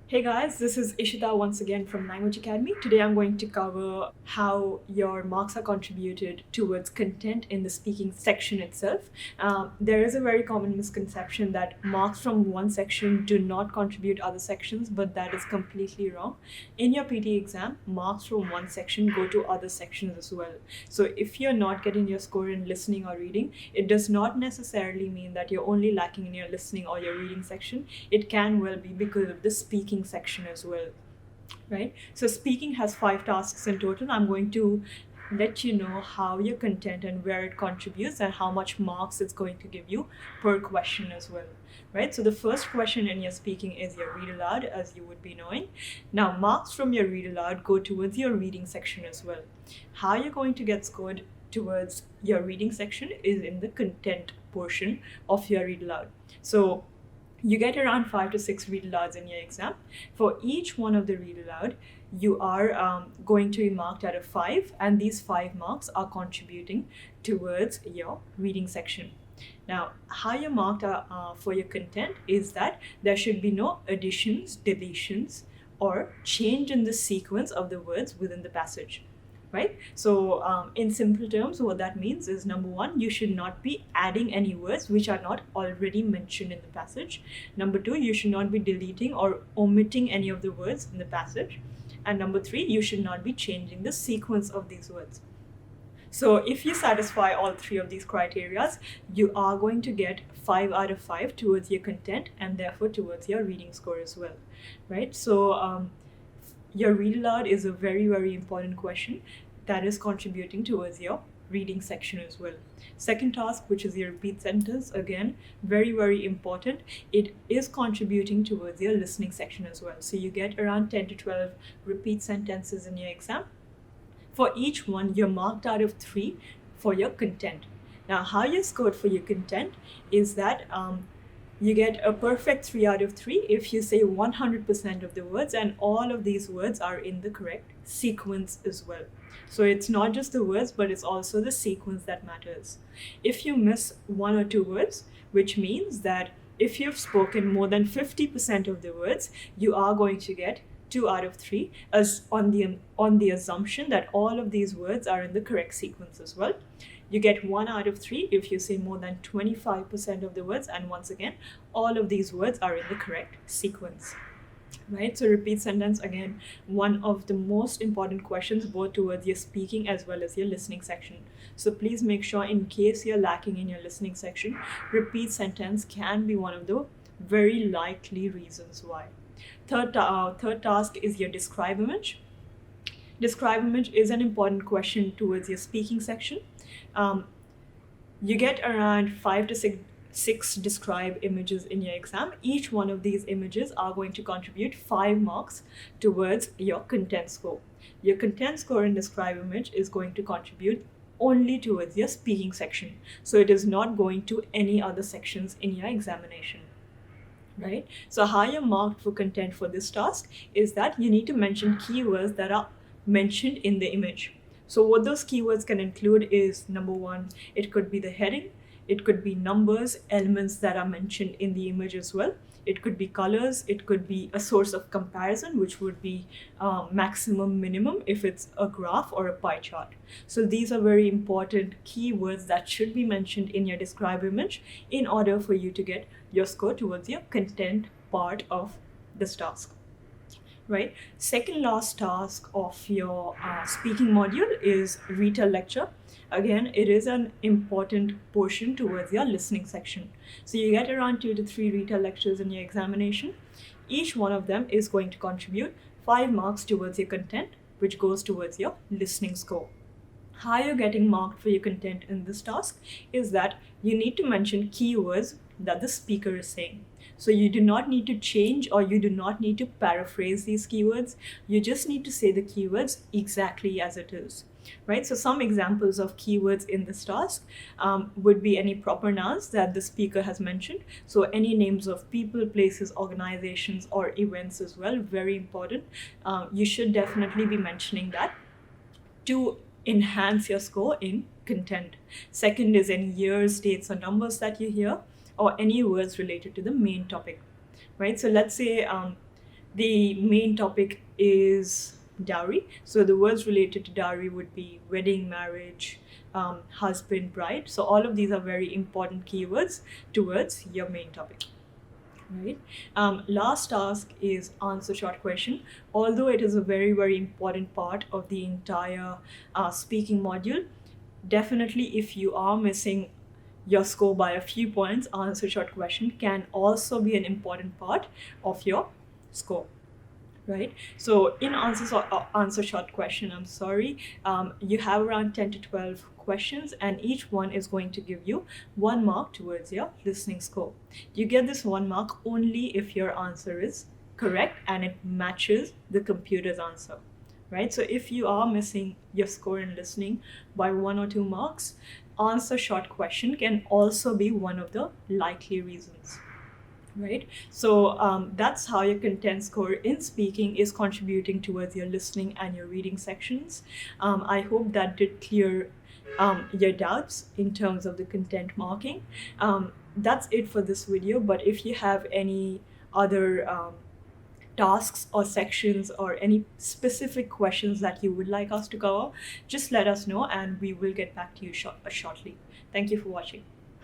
Hey guys, this is Ishita once again from Language Academy. Today I'm going to cover how your marks are contributed towards content in the speaking section itself. There is a very common misconception that marks from one section do not contribute other sections, but that is completely wrong. In your PTE exam, marks from one section go to other sections as well. So if you're not getting your score in listening or reading, it does not necessarily mean that you're only lacking in your listening or your reading section. It can well be because of the speaking section as well, right? So speaking has 5 tasks in total. I'm going to let you know how your content and where it contributes and how much marks it's going to give you per question as well, right? So the first question in your speaking is your read aloud, as you would be knowing. Now, marks from your read aloud go towards your reading section as well. How you're going to get scored towards your reading section is in the content portion of your read aloud. So you get around 5 to 6 read alouds in your exam. For each one of the read aloud, you are going to be marked out of 5, and these 5 marks are contributing towards your reading section. Now, how you're marked for your content is that there should be no additions, deletions, or change in the sequence of the words within the passage. Right? So in simple terms, what that means is, number one, you should not be adding any words which are not already mentioned in the passage. Number two, you should not be deleting or omitting any of the words in the passage. And number three, you should not be changing the sequence of these words. So if you satisfy all 3 of these criteria, you are going to get 5 out of 5 towards your content and therefore towards your reading score as well, right? So your read aloud is a very, very important question that is contributing towards your reading section as well. Second task, which is your repeat sentence, again, very, very important. It is contributing towards your listening section as well. So you get around 10 to 12 repeat sentences in your exam. For each one, you're marked out of 3 for your content. Now, how you're scored for your content is that you get a perfect 3 out of 3 if you say 100% of the words, and all of these words are in the correct sequence as well. So it's not just the words, but it's also the sequence that matters. If you miss 1 or 2 words, which means that if you've spoken more than 50% of the words, you are going to get 2 out of 3 as on the assumption that all of these words are in the correct sequence as well. You get 1 out of 3 if you say more than 25% of the words, and once again, all of these words are in the correct sequence. Right? So repeat sentence, again, one of the most important questions both towards your speaking as well as your listening section. So please make sure, in case you're lacking in your listening section, repeat sentence can be one of the very likely reasons why. Third task is your describe image. Describe image is an important question towards your speaking section. You get around 5 to 6 describe images in your exam. Each one of these images are going to contribute 5 marks towards your content score. Your content score in describe image is going to contribute only towards your speaking section. So it is not going to any other sections in your examination. Right? So how you're marked for content for this task is that you need to mention keywords that are mentioned in the image. So what those keywords can include is, number one, it could be the heading, it could be numbers, elements that are mentioned in the image as well. It could be colors, it could be a source of comparison, which would be maximum, minimum if it's a graph or a pie chart. So these are very important keywords that should be mentioned in your describe image in order for you to get your score towards your content part of this task. Right? Second last task of your speaking module is retell lecture. Again, it is an important portion towards your listening section. So you get around 2 to 3 retell lectures in your examination. Each one of them is going to contribute 5 marks towards your content, which goes towards your listening score. How you're getting marked for your content in this task is that you need to mention keywords that the speaker is saying. So you do not need to change or you do not need to paraphrase these keywords. You just need to say the keywords exactly as it is, right? So some examples of keywords in this task would be any proper nouns that the speaker has mentioned. So any names of people, places, organizations, or events as well, very important. You should definitely be mentioning that to enhance your score in content. Second is any years, dates, or numbers that you hear, or any words related to the main topic, right? So let's say The main topic is dowry. So the words related to dowry would be wedding, marriage, husband, bride. So all of these are very important keywords towards your main topic. Right. Last task is answer short question. Although it is a very, very important part of the entire speaking module, definitely if you are missing your score by a few points, answer short question can also be an important part of your score. Right. So in answer short question, you have around 10 to 12 questions, and each one is going to give you 1 mark towards your listening score. You get this 1 mark only if your answer is correct and it matches the computer's answer. Right. So if you are missing your score in listening by 1 or 2 marks, answer short question can also be one of the likely reasons. Right. So that's how your content score in speaking is contributing towards your listening and your reading sections. I hope that did clear your doubts in terms of the content marking. That's it for this video, but if you have any other tasks or sections or any specific questions that you would like us to cover, just let us know and we will get back to you shortly. Thank you for watching.